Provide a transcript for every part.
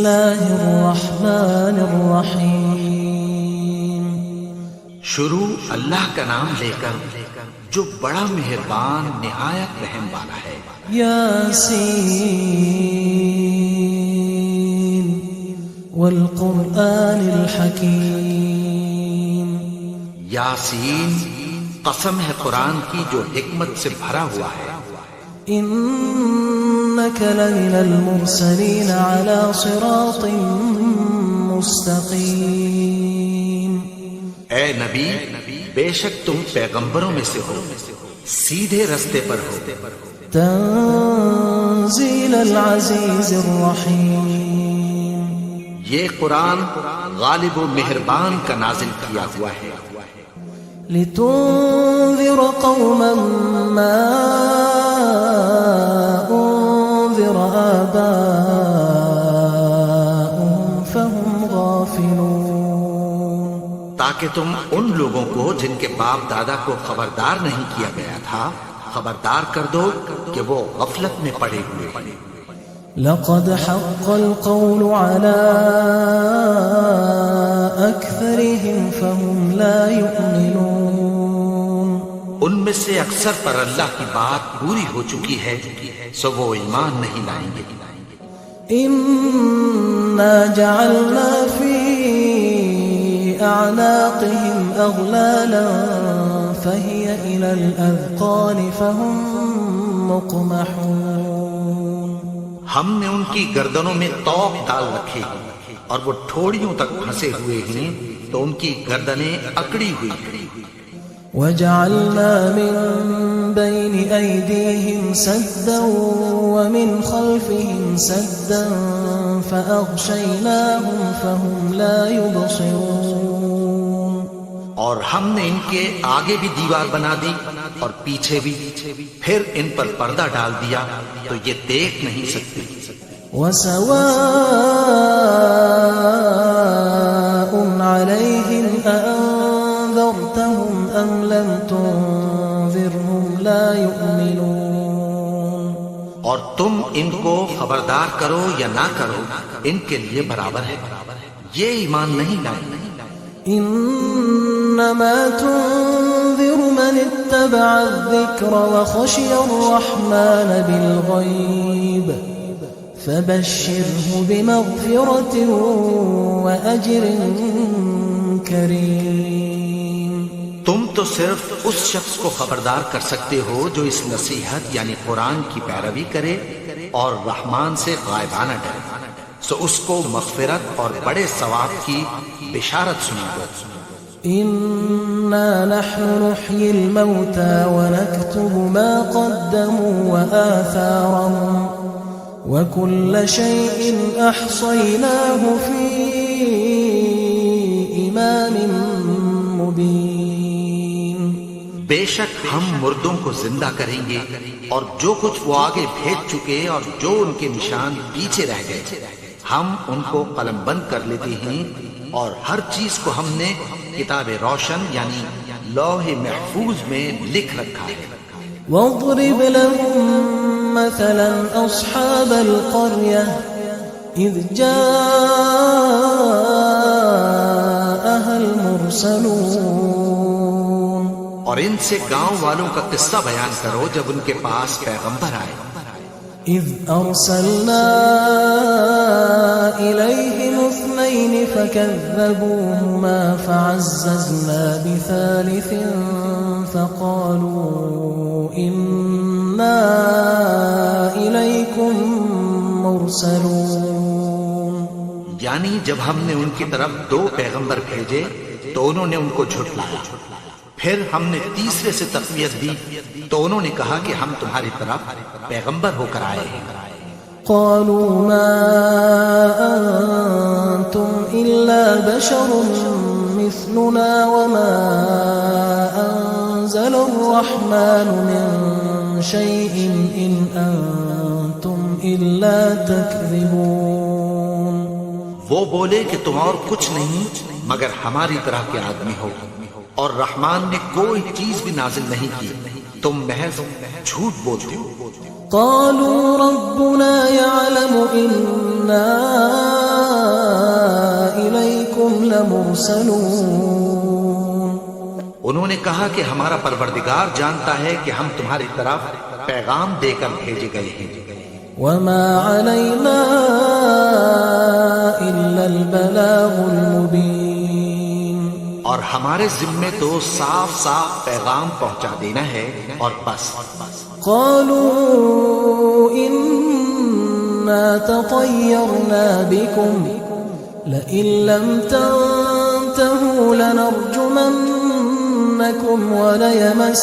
اللہ الرحمن الرحیم۔ شروع اللہ کا نام لے کر جو بڑا مہربان نہایت رحم والا ہے۔ یاسین والقرآن الحکیم۔ یاسین، قسم ہے قرآن کی جو حکمت سے بھرا ہوا ہے۔ انک لمن المرسلین علی صراط مستقیم۔ اے نبی، بے شک تم پیغمبروں میں سے ہو، سیدھے رستے پر ہو۔ تنزیل العزیز الرحیم۔ یہ قرآن غالب و مہربان کا نازل کیا ہوا ہے۔ لتنذر قوما ما انذر آباؤهم فهم غافلون۔ تاکہ تم ان لوگوں کو جن کے باپ دادا کو خبردار نہیں کیا گیا تھا خبردار کر دو کہ وہ غفلت میں پڑے ہوئے۔ لقد حق القول على أكثرهم فهم لا يؤمنون۔ ان میں سے اکثر پر اللہ کی بات پوری ہو چکی ہے سو وہ ایمان نہیں لائیں گے۔ إنا جعلنا في أعناقهم أغلالا فهي إلى الأذقان فهم مقمحون۔ ہم نے ان کی گردنوں میں طوق ڈال رکھے ہیں اور وہ ٹھوڑیوں تک پھنسے ہوئے ہیں تو ان کی گردنیں اکڑی ہوئی ہیں۔ وجعلنا من بين أيديهم سدا ومن خلفهم سدا فأغشيناهم فهم لا يبصرون۔ اور ہم نے ان کے آگے بھی دیوار بنا دی اور پیچھے بھی، پھر ان پر پردہ ڈال دیا تو یہ دیکھ نہیں سکتے۔ وسواء عليهم أأنذرتهم أم لم تنذرهم لا يؤمنون۔ اور تم ان کو خبردار کرو یا نہ کرو ان کے لیے برابر ہے، یہ ایمان نہیں لائیں۔ انما تنذر من اتبع الذکر وخشی الرحمن بالغیب فبشره بمغفرة وأجر کریم۔ تم تو صرف اس شخص کو خبردار کر سکتے ہو جو اس نصیحت یعنی قرآن کی پیروی کرے اور رحمان سے غائبانہ ڈرے، سو اس کو مغفرت اور بڑے ثواب کی بشارت سنا دو۔ انا نحن نحيي الموتى ونكتب ما قدموا وآثارهم وكل شيء احصيناه في امام مبين۔ بے شک ہم مردوں کو زندہ کریں گے اور جو کچھ وہ آگے بھیج چکے اور جو ان کے نشان پیچھے رہ گئے ہم ان کو قلم بند کر لیتے ہیں، اور ہر چیز کو ہم نے کتاب روشن یعنی لوح محفوظ میں لکھ رکھا ہے۔ واضرب لهم مثلا اصحاب القرية اذ جاءها المرسلون۔ اور ان سے گاؤں والوں کا قصہ بیان کرو جب ان کے پاس پیغمبر آئے۔ اذ ارسلنا الیہم اثنین فکذبوہما فعززنا بثالث فقالوا انا الیکم مرسلون۔ یعنی جب ہم نے ان کی طرف 2 پیغمبر بھیجے تو انہوں نے ان کو جھٹلایا، پھر ہم نے تیسرے سے تقویت دی تو انہوں نے کہا کہ ہم تمہاری طرف پیغمبر ہو کر آئے ہیں۔ قالوا ما انتم الا بشر مثلنا وما انزل الرحمن من شيء ان انتم الا تكذبون۔ وہ بولے کہ تم اور کچھ نہیں مگر ہماری طرح کے آدمی ہو، اور رحمان نے کوئی چیز بھی نازل نہیں کی، تم محض جھوٹ بولتے ہو۔ قالوا ربنا يعلم إنا لمرسلون انہوں نے کہا کہ ہمارا پروردگار جانتا ہے کہ ہم تمہاری طرف پیغام دے کر بھیجے گئے ہیں، وما علينا إلا البلاغ المبين اور ہمارے ذمے تو صاف صاف پیغام پہنچا دینا ہے اور بس۔ قالوا إنا تطيرنا بكم لئن لم تنتهوا لنرجمنكم وليمسنكم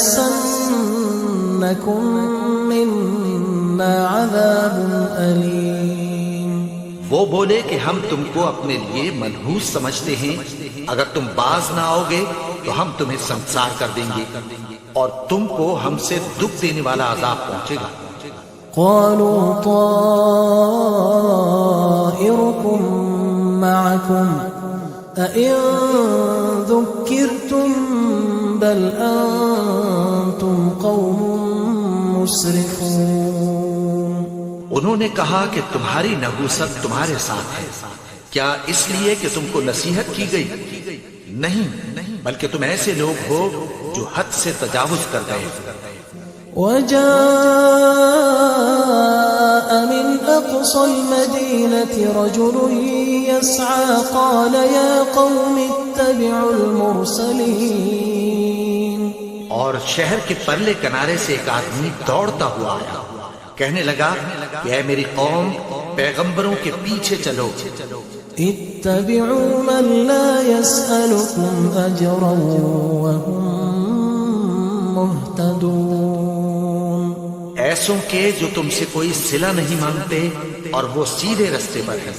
منا عذاب أليم۔ وہ بولے کہ ہم تم کو اپنے لیے منحوس سمجھتے ہیں، اگر تم باز نہ آؤ گے تو ہم تمہیں سنسار کر دیں گے اور تم کو ہم سے دکھ دینے والا عذاب پہنچے گا۔ قالوا طائركم معكم أئن ذكرتم بل أنتم قوم مسرفون۔ انہوں نے کہا کہ تمہاری نحوست تمہارے ساتھ ہے، کیا اس لیے کہ تم کو نصیحت کی گئی؟ نہیں، بلکہ تم ایسے لوگ ہو جو حد سے تجاوز کر گئے۔ وجاء من أقصى المدينة رجل يسعى قال يا قوم اتبعوا المرسلين۔ اور شہر کے پرلے کنارے سے ایک آدمی دوڑتا ہوا آیا، کہنے لگا کہ اے میری قوم، پیغمبروں کے پیچھے چلو۔ اتبعوا من لا يسألكم أجرا وهم مهتدون۔ ایسوں کے جو تم سے کوئی صلہ نہیں مانگتے اور وہ سیدھے رستے پر ہیں۔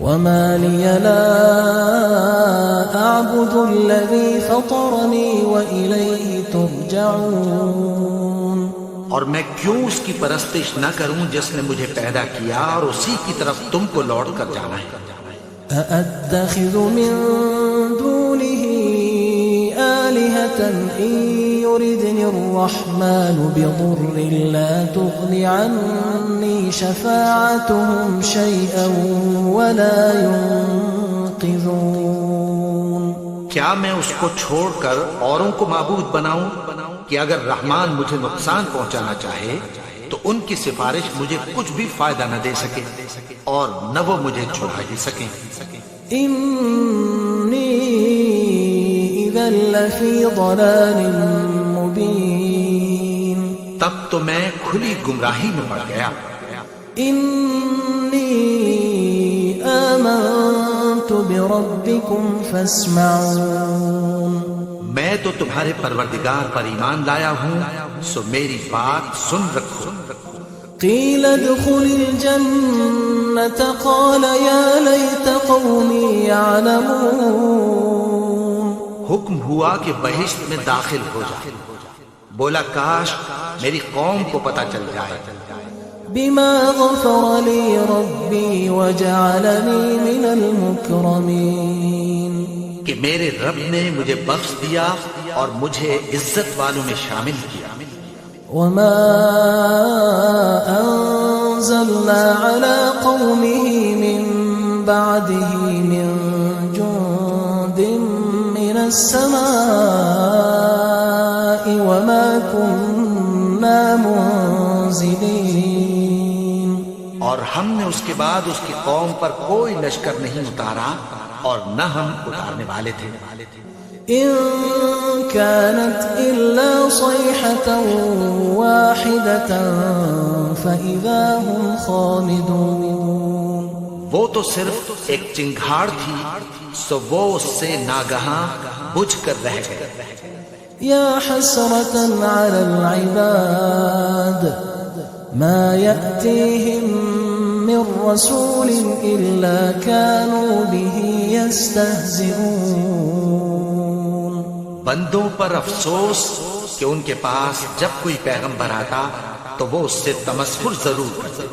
وما لي لا أعبد الذي فطرني وإليه ترجعون۔ اور میں کیوں اس کی پرستش نہ کروں جس نے مجھے پیدا کیا اور اسی کی طرف تم کو لوٹ کر جانا ہے۔ أأتخذ من دونه آلهة إن يردني الرحمن بضر لا تغن عني شفاعتهم شيئا ولا ينقذون۔ کیا میں اس کو چھوڑ کر اوروں کو معبود بناؤں کہ اگر رحمان مجھے نقصان پہنچانا چاہے تو ان کی سفارش مجھے کچھ بھی فائدہ نہ دے سکے اور نہ وہ مجھے چھڑا ہی سکیں۔ إني إذا لفي ضلال مبين۔ تب تو میں کھلی گمراہی میں پڑ گیا۔ إني آمنت بربكم فاسمعون۔ میں تو تمہارے پروردگار پر ایمان لایا ہوں، سو میری بات سن رکھو۔ قيل ادخل الجنة قال يا ليت قومي يعلمون۔ حکم ہوا کہ بہشت میں داخل ہو جا، بولا کاش میری قوم کو پتہ چل جائے۔ بما غفر لي ربي وجعلني من المكرمين۔ کہ میرے رب نے مجھے بخش دیا اور مجھے عزت والوں میں شامل کیا۔ وما أنزلنا على قومه من بعده من جند من السماء وما كنا منزلين۔ اور ہم نے اس کے بعد اس کی قوم پر کوئی لشکر نہیں اتارا اور نہ ہم اتارنے والے تھے۔ إن كانت إلا صيحة واحدة فإذا هم خامدون۔ وہ تو صرف ایک چنگھاڑ تھی، سو وہ اس سے ناگہاں بجھ کر رہ گئے۔ يا حسرة على العباد ما يأتيهم من رسول إلا كانوا به يستهزئون۔ بندوں پر افسوس کہ ان کے پاس جب کوئی پیغمبر آتا تو وہ اس سے تمسخر ضرور کرتے۔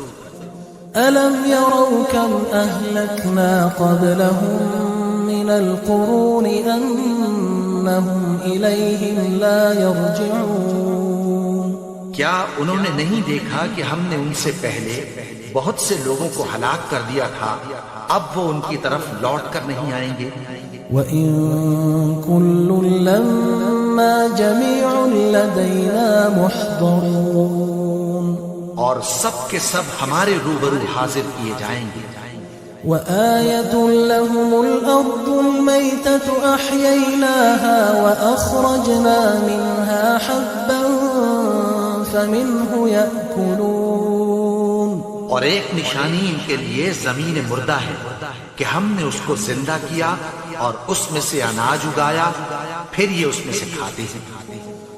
ألم يروا كم أهلكنا قبلهم من القرون أنهم إليهم لا يرجعون۔ کیا انہوں نے نہیں دیکھا کہ ہم نے ان سے پہلے بہت سے لوگوں کو ہلاک کر دیا تھا، اب وہ ان کی طرف لوٹ کر نہیں آئیں گے۔ وَإِن كُلٌّ لَّمَّا جَمِيعٌ لَّدَيْنَا مُحْضَرُونَ اور سب کے سب ہمارے روبرو حاضر کیے جائیں گے. وآية لهم الأرض الميتة أحييناها وأخرجنا منها حبا فمنه يأكلون. اور ایک نشانی ان کے لیے زمین مردہ ہے کہ ہم نے اس کو زندہ کیا اور اس میں سے اناج اگایا، پھر یہ اس میں سے کھاتے ہیں.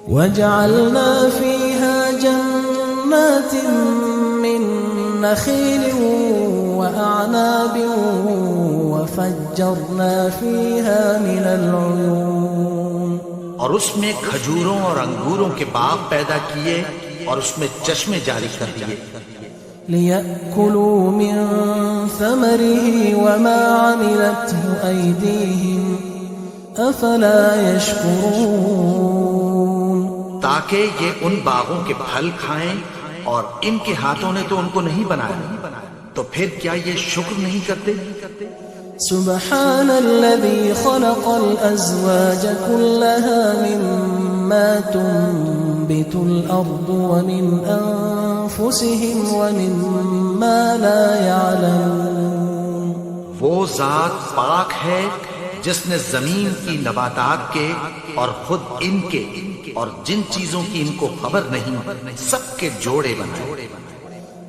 وجعلنا فيها جنات من نخيل وأعناب وفجرنا فيها من العيون. اور اس میں کھجوروں اور انگوروں کے باغ پیدا کیے اور اس میں چشمے جاری کر دیے. لِيَأْكُلُوا مِن ثَمَرِهِ وَمَا عَمِلَتْهُ أَيْدِيهِمْ أَفَلَا يَشْكُرُونَ. تاکہ یہ ان باغوں کے پھل کھائیں اور ان کے ہاتھوں نے تو ان کو نہیں بنایا، تو پھر کیا یہ شکر نہیں کرتے؟ سبحان الذي خلق الأزواج كلها مما تنبت الأرض ومن أنفسهم ومما لا يعلمون. وہ ذات پاک ہے جس نے زمین کی نباتات کے اور خود ان کے اور جن چیزوں کی ان کو خبر نہیں سب کے جوڑے بنائے.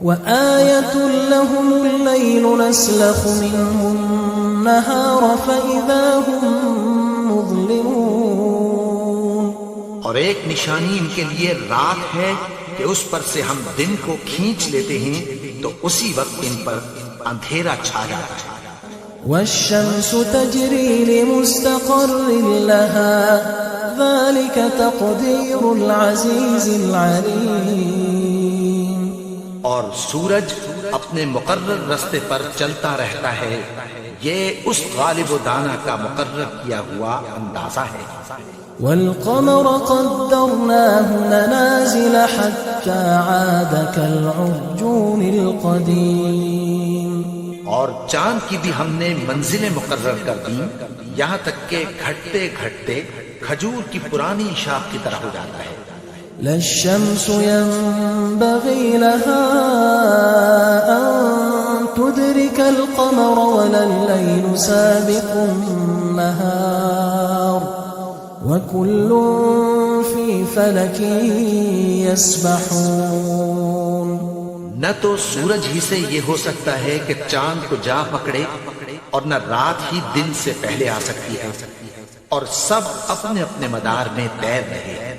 وآية لهم الليل نسلخ منه النهار فإذا هم مظلمون. اور ایک نشانی ان کے لیے رات ہے کہ اس پر سے ہم دن کو کھینچ لیتے ہیں تو اسی وقت ان پر اندھیرا چھا جاتا ہے. والشمس تجري لمستقر لها ذلك تقدير العزيز العليم. اور سورج اپنے مقرر رستے پر چلتا رہتا ہے، یہ اس غالب و دانا کا مقرر کیا ہوا اندازہ ہے. والقمر قدرناه منازل حتى عاد كالعرجون القديم. اور چاند کی بھی ہم نے منزلیں مقرر کر دیں یہاں تک کہ گھٹتے گھٹتے کھجور کی پرانی شاخ کی طرح ہو جاتا ہے. لا الشمس ينبغي لها أن تدرك القمر ولا الليل سابق النهار وكل في فلك يسبحون. نہ تو سورج ہی سے یہ ہو سکتا ہے کہ چاند کو جا پکڑے اور نہ رات ہی دن سے پہلے آ سکتی ہے، اور سب اپنے اپنے مدار میں تیر رہے ہیں.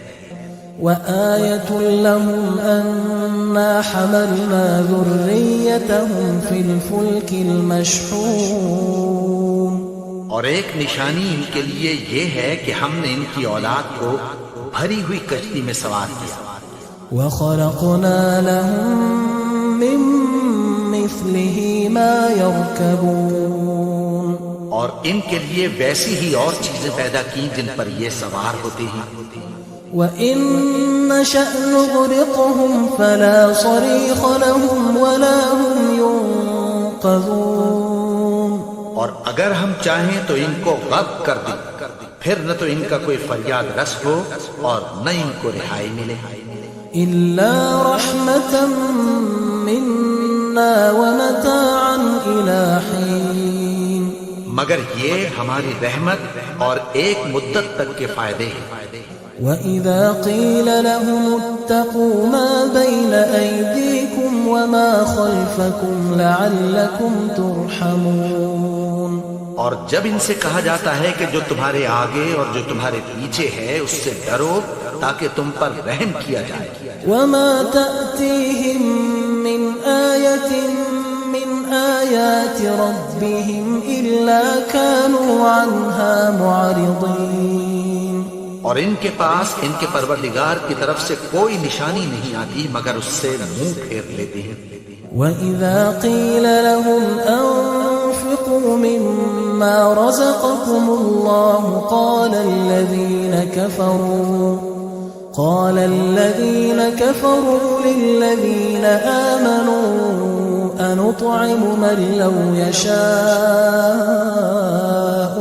وآية لهم أنا حملنا ذريتهم في الفلك المشحون. اور ایک نشانی ان کے لیے یہ ہے کہ ہم نے ان کی اولاد کو بھری ہوئی کشتی میں سوار کیا. وخلقنا لهم من مثله ما يركبون. اور ان کے لیے ویسی ہی اور چیزیں پیدا کی جن پر یہ سوار ہوتے ہیں. وَإِن نَّشَأْ نُغْرِقْهُمْ فَلَا صَرِيخَ لَهُمْ وَلَا هُمْ يُنقَذُونَ. اور اگر ہم چاہیں تو ان کو غرق کر دیں، پھر نہ تو ان کا کوئی فریاد رس ہو اور نہ ان کو رہائی ملے. إِلَّا رَحْمَةً مِنَّا وَمَتَاعًا إِلَى حِينٍ. مگر یہ ہماری رحمت اور ایک مدت تک کے فائدے ہیں. وَإِذَا قِيلَ لَهُمُ اتَّقُوا مَا بَيْنَ أَيْدِيكُمْ وَمَا خَلْفَكُمْ لَعَلَّكُمْ تُرْحَمُونَ. اور جب ان سے کہا جاتا ہے کہ جو تمہارے آگے اور جو تمہارے پیچھے ہے اس سے ڈرو تاکہ تم پر رحم کیا جائے. وَمَا تَأْتِيهِم مِّنْ آيَةٍ مِّنْ آيَاتِ رَبِّهِمْ إِلَّا كَانُوا عَنْهَا مُعْرِضِينَ. اور ان کے پاس ان کے پروردگار کی طرف سے کوئی نشانی نہیں آتی مگر اس سے منہ پھیر لیتے ہیں. وَإِذَا قِيلَ لَهُمْ أَنفِقُوا مِمَّا رَزَقَكُمُ اللَّهُ قَالَ الَّذِينَ كَفَرُوا لِلَّذِينَ آمَنُوا أَنُطْعِمُ مَن لَّوْ يَشَاءُ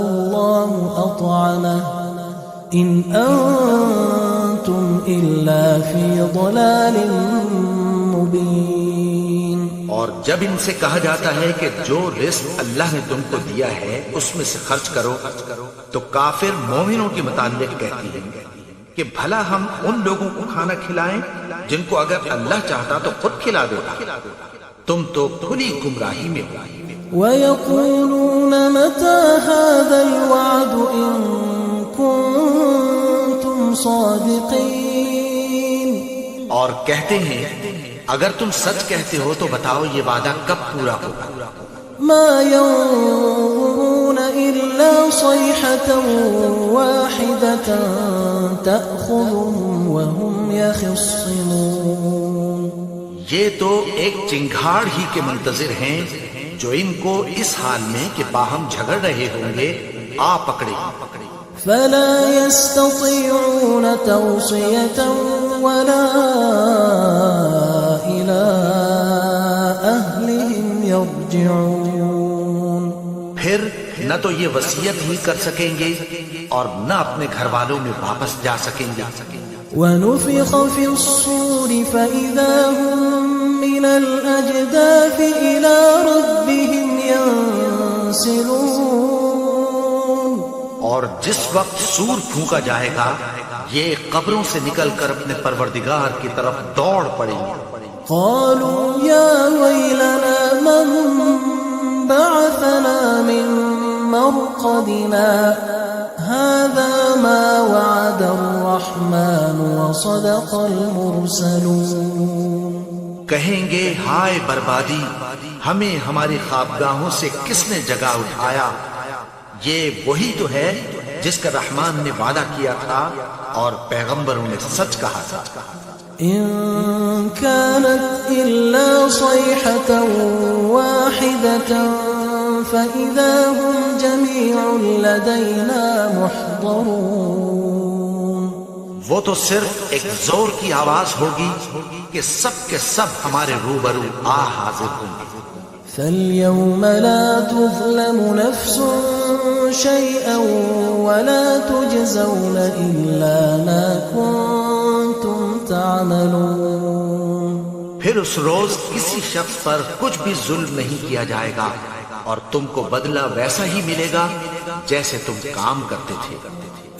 اللَّهُ إن أنتم إلا في ضلال مبين. اور جب ان سے کہا جاتا ہے کہ جو رزق اللہ نے تم کو دیا ہے اس میں سے خرچ کرو، تو کافر مومنوں کے متعلق کہتی ہیں کہ بھلا ہم ان لوگوں کو کھانا کھلائیں جن کو اگر اللہ چاہتا تو خود کھلا دیتا، تم تو کھلی گمراہی میں ہو. ويقولون متى هذا الوعد إن كنتم صادقين. اور کہتے ہیں اگر تم سچ کہتے ہو تو بتاؤ یہ وعدہ کب پورا ہوگا. ما ينظرون إلا صيحة واحدة تأخذهم وهم يخصمون. یہ تو ایک چنگھاڑ ہی کے منتظر ہیں جو ان کو اس حال میں کہ باہم جھگڑ رہے ہوں گے آ پکڑے. فلا يستطيعون توصية ولا إلى أهلهم يرجعون. پھر نہ تو یہ وصیت ہی کر سکیں گے اور نہ اپنے گھر والوں میں واپس جا سکیں گے. ونفخ في الصور فإذا هم من الأجداث إلى ربهم ينسلون. اور جس وقت سور پھونکا جائے گا یہ قبروں سے نکل کر اپنے پروردگار کی طرف دوڑ پڑیں گے. قالوا يا ويلنا من بعثنا من مرقدنا هذا ما وعد الرحمن وصدق المرسلون. کہیں گے ہائے بربادی، ہمیں ہماری خوابگاہوں سے کس نے جگا اٹھایا. یہ وہی تو ہے جس کا رحمان نے وعدہ کیا تھا اور پیغمبروں نے سچ کہا تھا. إن كانت إلا صيحة واحدة فإذا هم جميع لدينا محضرون. وہ تو صرف ایک زور کی آواز ہوگی کہ سب کے سب ہمارے روبرو آ حاضر ہوں گے. فاليوم لا تظلم نفس شيئا ولا تجزون إلا ما كنتم تعملون. پھر اس روز کسی شخص پر کچھ بھی ظلم نہیں کیا جائے گا اور تم کو بدلہ ویسا ہی ملے گا جیسے تم کام کرتے تھے.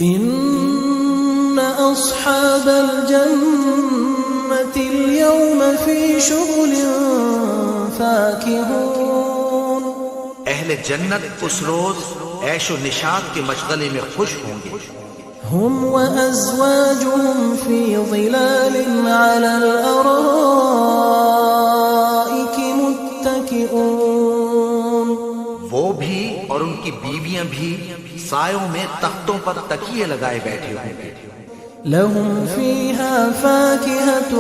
إن أصحاب الجنة اليوم في شغل فاكهون. اہل جنت اس روز عیش و نشاط کے مشغلے میں خوش ہوں گے. هم وأزواجهم في ظلال على الأرائك متكئون. وہ بھی اور ان کی بیویاں بھی سایوں میں تختوں پر تکیے لگائے بیٹھے ہوں گے. لهم فيها فاكهة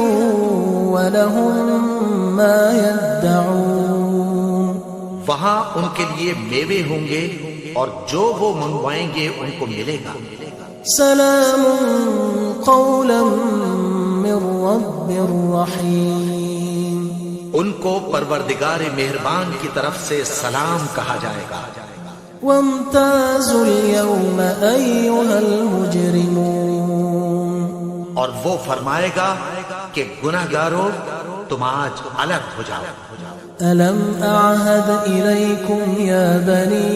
ولهم ما يدعون. وہاں ان کے لیے میوے ہوں گے اور جو وہ منگوائیں گے ان کو ملے گا. سلام قولا من رب رحیم. ان کو پروردگار مہربان کی طرف سے سلام کہا جائے گا. وامتازوا اليوم أيها المجرمون. اور وہ فرمائے گا کہ گناہگارو تم آج الگ ہو جاؤ. ألم أعهد إليكم يا بني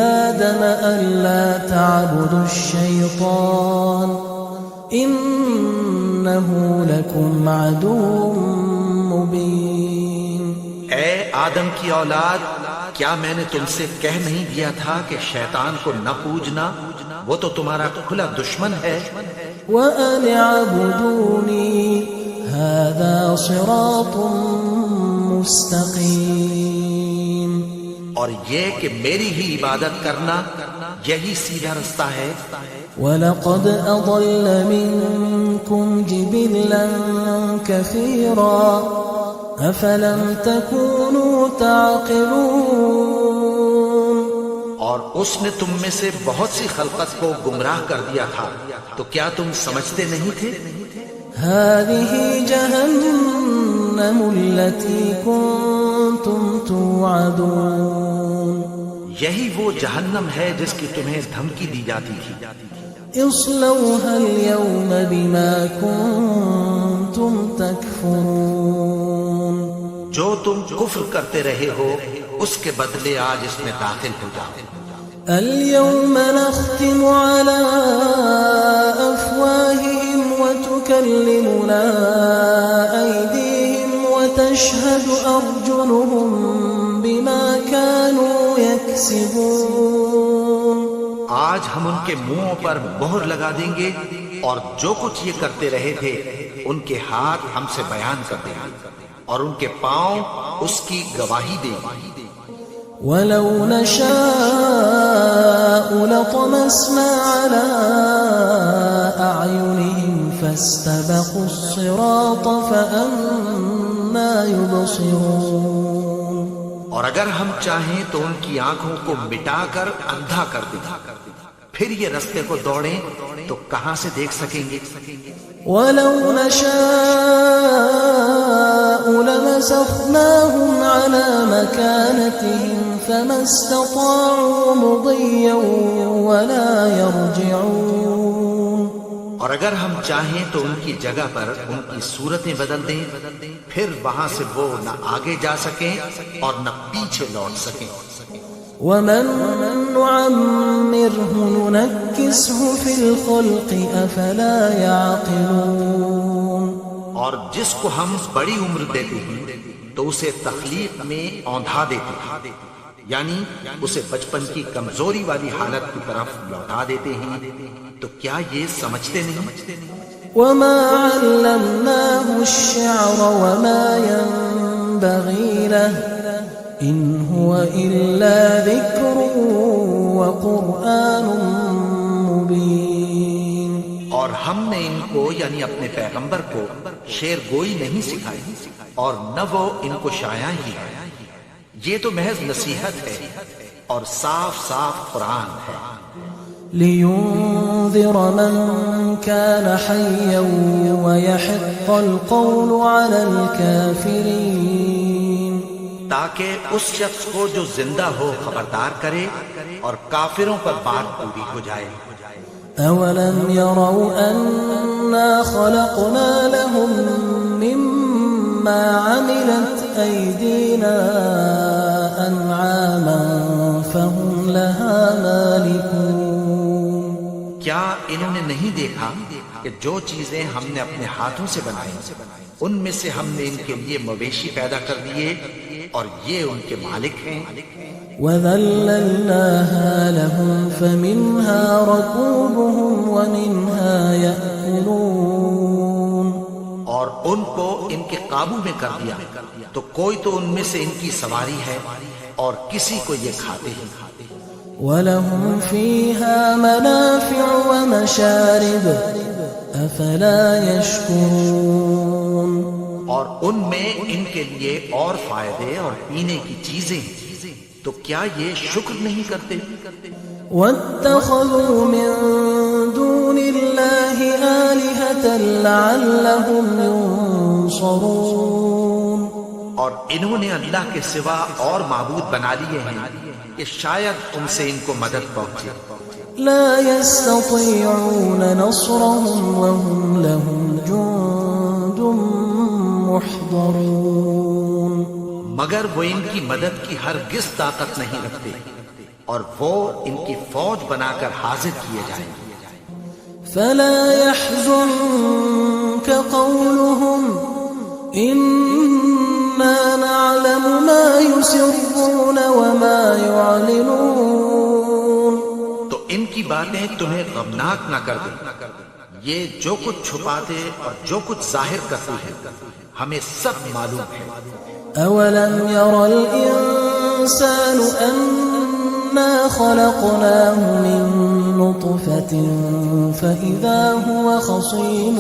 آدم ألا تعبدوا الشيطان إنه لكم عدو مبين. اے آدم کی اولاد، کیا میں نے تم سے کہہ نہیں دیا تھا کہ شیطان کو نہ پوجنا، وہ تو تمہارا کھلا دشمن ہے. وأن اعبدوني هذا صراط مستقیم. اور یہ کہ میری ہی عبادت کرنا یہی سیدھا رستہ ہے. وَلَقَدْ أَضَلَّ مِنكُمْ جِبِلًّا كَثِيرًا أَفَلَمْ تَكُونُوا تَعْقِلُونَ. اور اس نے تم میں سے بہت سی خلقت کو گمراہ کر دیا تھا، تو کیا تم سمجھتے نہیں تھے؟ هذه جهنم التي كنتم توعدون. یہی وہ جہنم ہے جس کی تمہیں دھمکی دی جاتی تھی. اصلوها اليوم بما كنتم تكفرون جو تم کفر کرتے رہے ہو اس کے بدلے آج اس میں داخل ہو جاؤ. اليوم نختم على أفواههم وتكلمنا أيديهم وتشهد أرجلهم بما كانوا يكسبون. آج ہم ان کے منہوں پر مہر لگا دیں گے اور جو کچھ یہ کرتے رہے تھے ان کے ہاتھ ہم سے بیان کر دیں گے اور ان کے پاؤں اس کی گواہی دیں گے. ولو نشاء لطمسنا على أعينهم فاستبقوا الصراط فأنى يبصرون. اور اگر ہم چاہیں تو ان کی آنکھوں کو مٹا کر اندھا کر دیں پھر یہ رستے کو دوڑیں تو کہاں سے دیکھ سکیں گے. ولو نشاء لمسخناهم على مكانتهم فما استطاعوا مضيا ولا يرجعون. اور اگر ہم چاہیں تو ان کی جگہ پر ان کی صورتیں بدل دیں پھر وہاں سے وہ نہ آگے جا سکیں اور نہ پیچھے لوٹ سکیں. ومن نعمره ننكسه في الخلق أفلا يعقلون. اور جس کو ہم بڑی عمر دیتے ہیں تو اسے تخلیق میں اوندھا دیتے ہیں یعنی اسے بچپن کی کمزوری والی حالت کی طرف لوٹا دیتے ہیں. تو کیا یہ سمجھتے نہیں؟ وما علمناه الشعر وما ينبغي له إن هو إلا ذكر وقرآن مبين. اور ہم نے ان کو یعنی اپنے پیغمبر کو شعر گوئی نہیں سکھائی اور نہ وہ ان کو شاعر ہی ہے. یہ تو محض نصیحت ہے اور صاف صاف قرآن ہے. لينذر من كان حيا ويحق القول على الكافرين. تاکہ اس شخص کو جو زندہ ہو خبردار کرے اور کافروں پر بات پوری ہو جائے. أولم يروا أنا خلقنا لهم مما عملت أيدينا أنعاما فهم لها مالكون. کیا انہوں نے نہیں دیکھا کہ جو چیزیں ہم نے اپنے ہاتھوں سے بنائی ان میں سے ہم نے ان کے لیے مویشی پیدا کر دیے اور یہ ان کے مالک ہیں. وَذَلَّلْنَاهَا لَهُمْ فَمِنْهَا رَكُوبُهُمْ وَمِنْهَا يَأْكُلُونَ. اور ان کو ان کے قابو میں کر دیا تو کوئی تو ان میں سے ان کی سواری ہے اور کسی کو یہ کھاتے ہیں. وَلَهُمْ فِيهَا مَنَافِعُ وَمَشَارِبُ أَفَلَا يَشْكُرُونَ. اور ان میں ان کے لیے اور فائدے اور پینے کی چیزیں ہیں تو کیا یہ شکر نہیں کرتے؟ وَاتَّخَذُوا مِن دُونِ اللَّهِ آلِهَةً لَعَلَّهُمْ يُنصَرُونَ. اور انہوں نے اللہ کے سوا اور معبود بنا لیے ہیں کہ شاید ان سے ان کو مدد پہنچے. لا يستطيعون نصرهم وهم لهم جند محضرون. مگر وہ ان کی مدد کی ہرگز طاقت نہیں رکھتے اور وہ ان کی فوج بنا کر حاضر کیے جائیں گے. فلا يحزنك قولهم إنا نعلم ما يسرون وما يعلنون. تو ان کی باتیں تمہیں غمناک نہ کر دیں. یہ جو کچھ چھپاتے اور جو کچھ ظاہر کرتے ہیں ہمیں سب معلوم ہے. أولم ير الإنسان أنا خلقناه من نطفة فإذا هو خصيم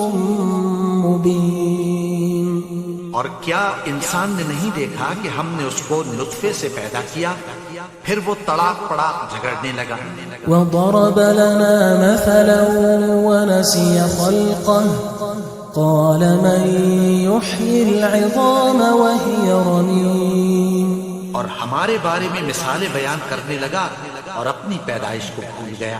مبين. اور کیا انسان نے نہیں دیکھا کہ ہم نے اس کو نطفے سے پیدا کیا پھر وہ تڑاک پڑاک جھگڑنے لگا. وضرب لنا مثلا ونسي خلقه قال من يحيي العظام وهي رميم. اور ہمارے بارے میں مثالیں بیان کرنے لگا اور اپنی پیدائش کو بھول گیا.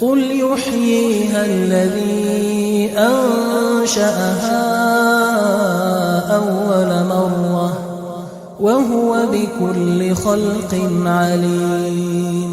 قل يحييها الذي أنشأها أول مرة وهو بكل خلق عليم।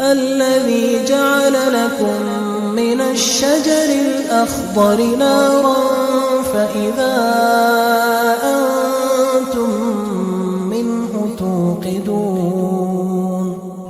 الذي جعل لكم من الشجر الأخضر نارا فإذا أنتم منه توقدون।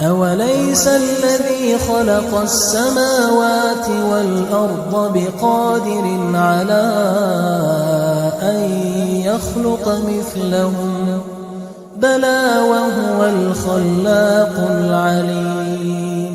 أوليس الذي خلق السماوات والأرض بقادر على أن يخلق مثلهم بلى وهو الخلاق العليم।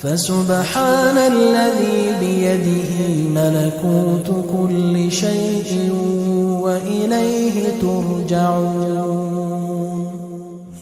فسبحان الذي بيده ملكوت كل شيء وإليه ترجعون।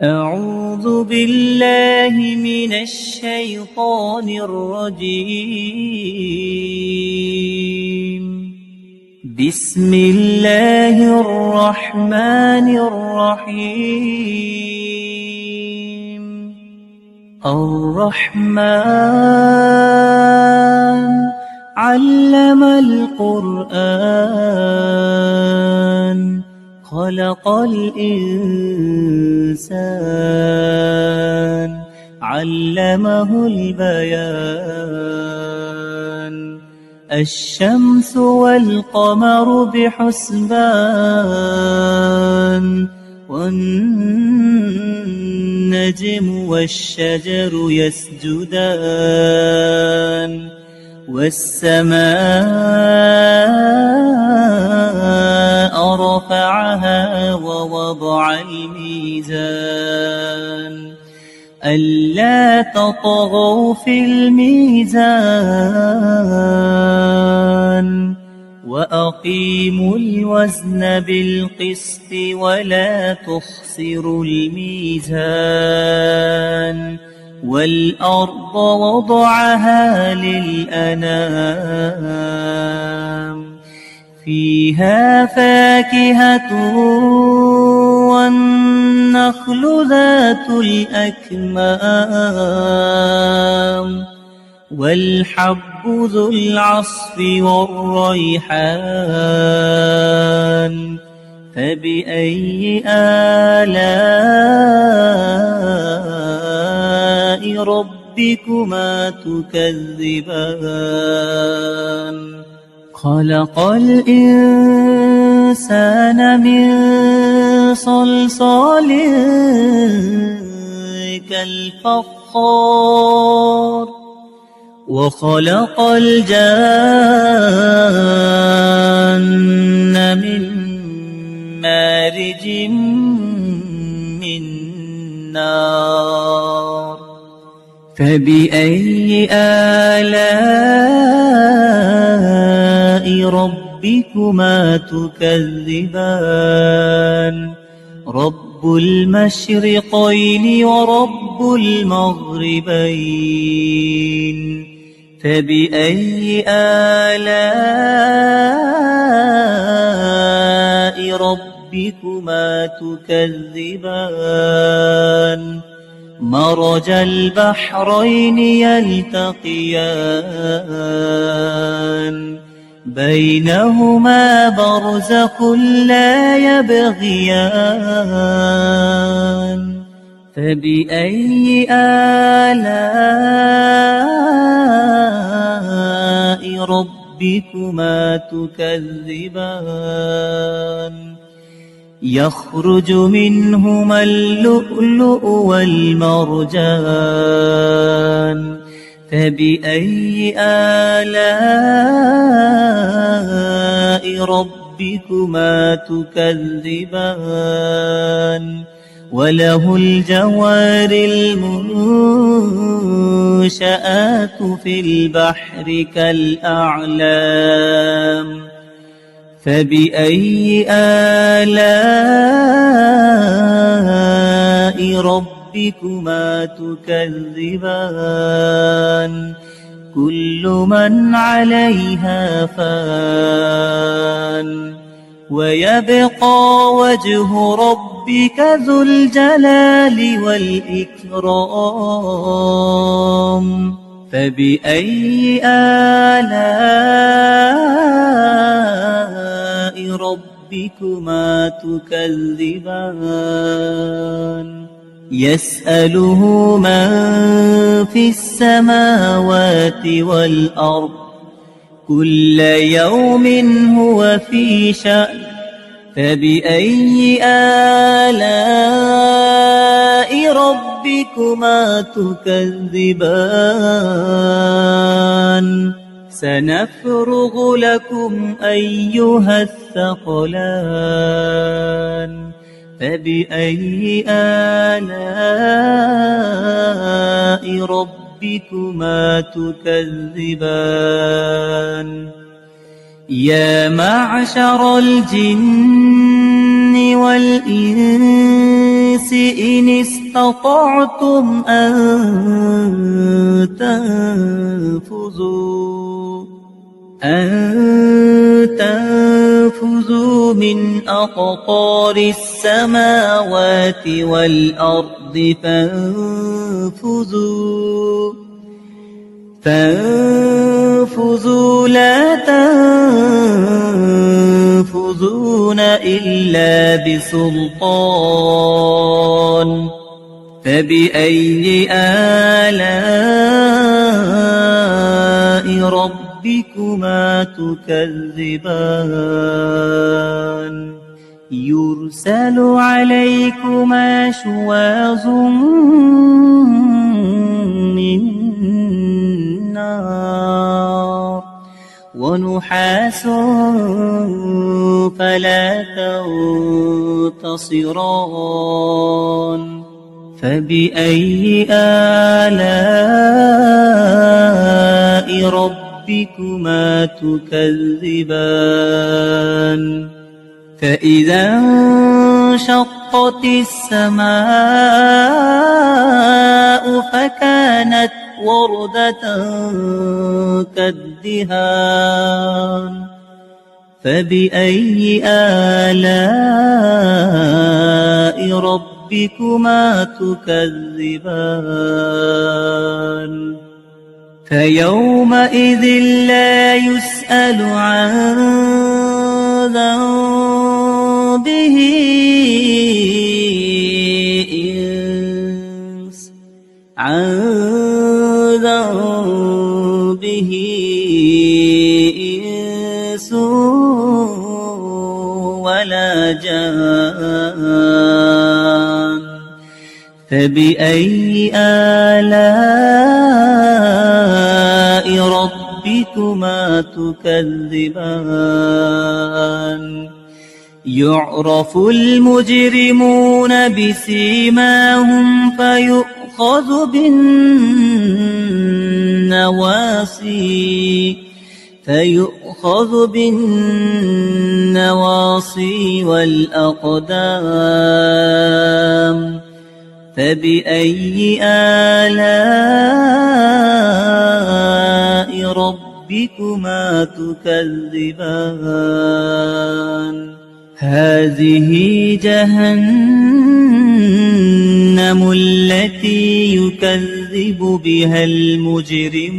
أعوذ بالله من الشيطان الرجيم بسم الله الرحمن الرحيم الرحمن علم القرآن خلق الإنسان علمه البيان الشمس والقمر بحسبان والنجم والشجر يسجدان والسماء رفعها ووضع الميزان ألا تطغوا في الميزان وأقيموا الوزن بالقسط ولا تخسروا الميزان والأرض وضعها للأنام فيها فاكهة والنخل ذات الأكمام والحب ذو العصف والريحان فبأي آلاء ربكما تكذبان خلق الإنسان من صلصال كالفخار وخلق الجان من مارج من نار فبأي آلاء ربكما تكذبان رب المشرقين ورب المغربين فبأي آلاء ربكما تكذبان مرج البحرين يلتقيان بينهما برزخ لا يبغيان فبأي آلاء ربكما تكذبان يخرج منهما اللؤلؤ والمرجان فبأي آلاء ربكما تكذبان وله الجوار المنشآت في البحر كالأعلام فبأي آلاء ربكما تكذبان كل من عليها فان ويبقى وجه ربك ذو الجلال والإكرام فبأي آلاء ربكما تكذبان يسأله من في السماوات والأرض كل يوم هو في شأن فبأي آلاء ربكما تكذبان سنفرغ لكم أيها الثقلان فبأي آلاء ربكما تكذبان يا معشر الجن والإنس إن استطعتم أن تنفذوا من أقطار السماوات والأرض فانفذوا لا تنفذون إلا بسلطان فبأي آلاء ربكما تكذبان يرسل عليكما شواظ من نار ونحاس فلا تنتصران فبأي آلاء ربكما تكذبان فإذا انشقت السماء فكانت وردة كالدهان فبأي آلاء ربكما تكذبان فيومئذ لا يسأل عن ذنبه إنس ولا جان فبأي آلاء ربكما تكذبان يعرف المجرمون بسيماهم فيؤخذ بالنواصي والأقدام فبأي آلاء ربكما تكذبان هذه جهنم جهنم التي يكذب بها المجرمون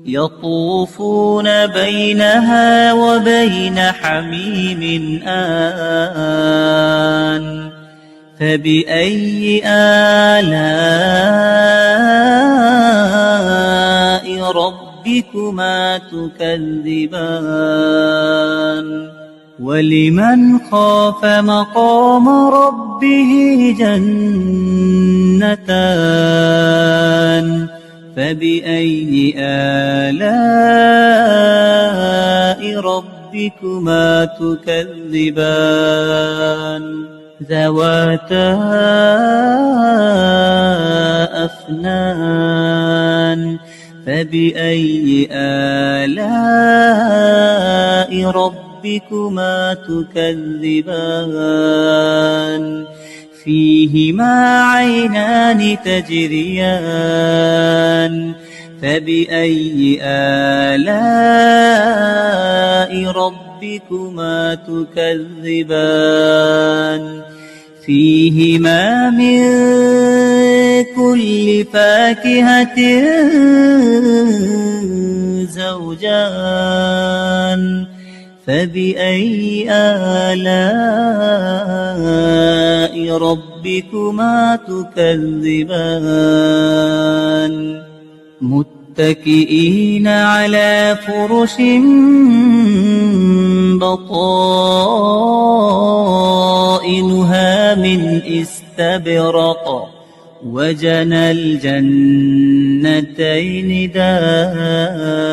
يطوفون بينها وبين حميم آن فبأي آلاء ربكما تكذبان ولمن خاف مقام ربه جنتان فبأي آلاء ربكما تكذبان ذواتا أفنان فبأي آلاء ربكما تكذبان فيهما عينان تجريان فبأي آلاء ربكما تكذبان فيهما من كل فاكهة زوجان فبأي آلاء ربكما تكذبان متكئين على فرش بطائنها من استبرق وجنى الجنتين دان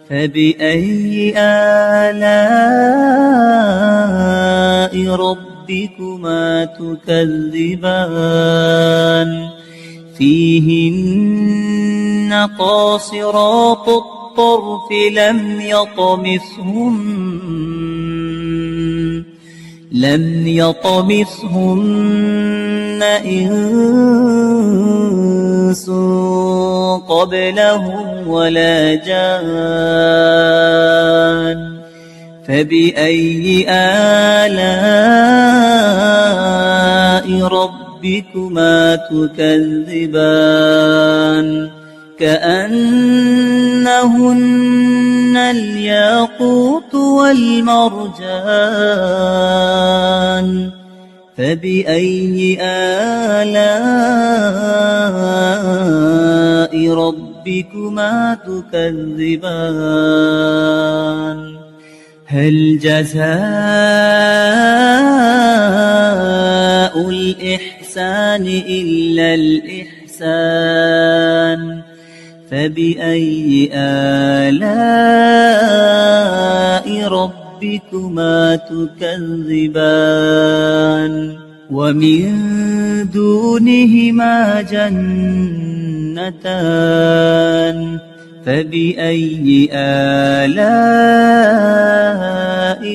فبأي آلاء ربكما تكذبان فيهن قاصرات الطرف لم يطمثهن إنس قبلهم ولا جان فبأي آلاء ربكما تكذبان كأنهن الياقوت والمرجان فبأي آلاء ربكما تكذبان هل جزاء الإحسان إلا الإحسان فبأي آلاء ربكما تكذبان ومن دونهما جنتان فبأي آلاء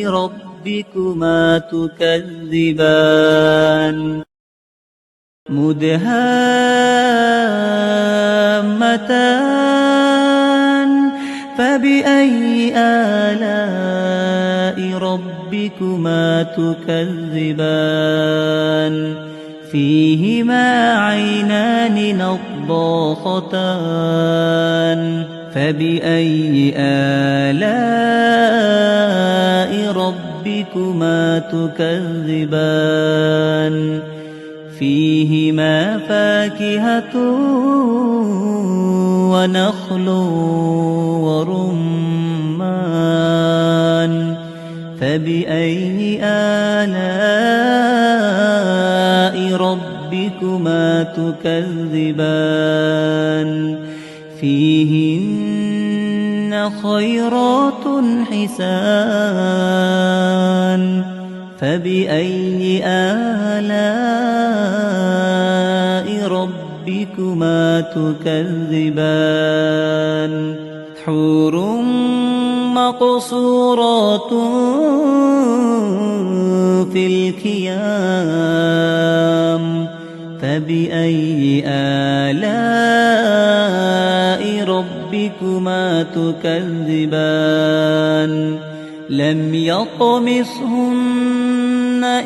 ربكما تكذبان مدهامتان فبأي آلاء ربكما تكذبان فيهما عينان نضاختان فبأي آلاء ربكما تكذبان فيهما فاكهة ونخل ورمان فبأي آلاء ربكما تكذبان فيهن خيرات حسان فبأي آلاء ربكما تكذبان حور مقصورات في الخيام فبأي آلاء ربكما تكذبان لم يطمثهن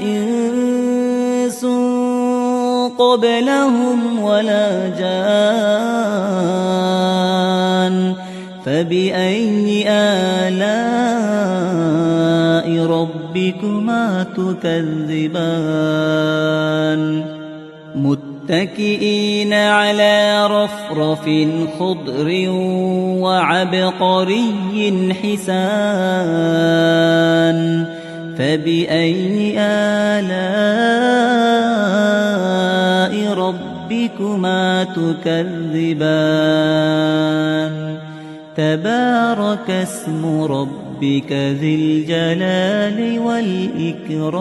إنس قبلهم ولا جان فبأي آلاء ربكما تكذبان متكئين على رفرف خضر وعبقري حسان فبأي آلاء ربكما تكذبان تبارك اسم ربك ذي الجلال والإكرام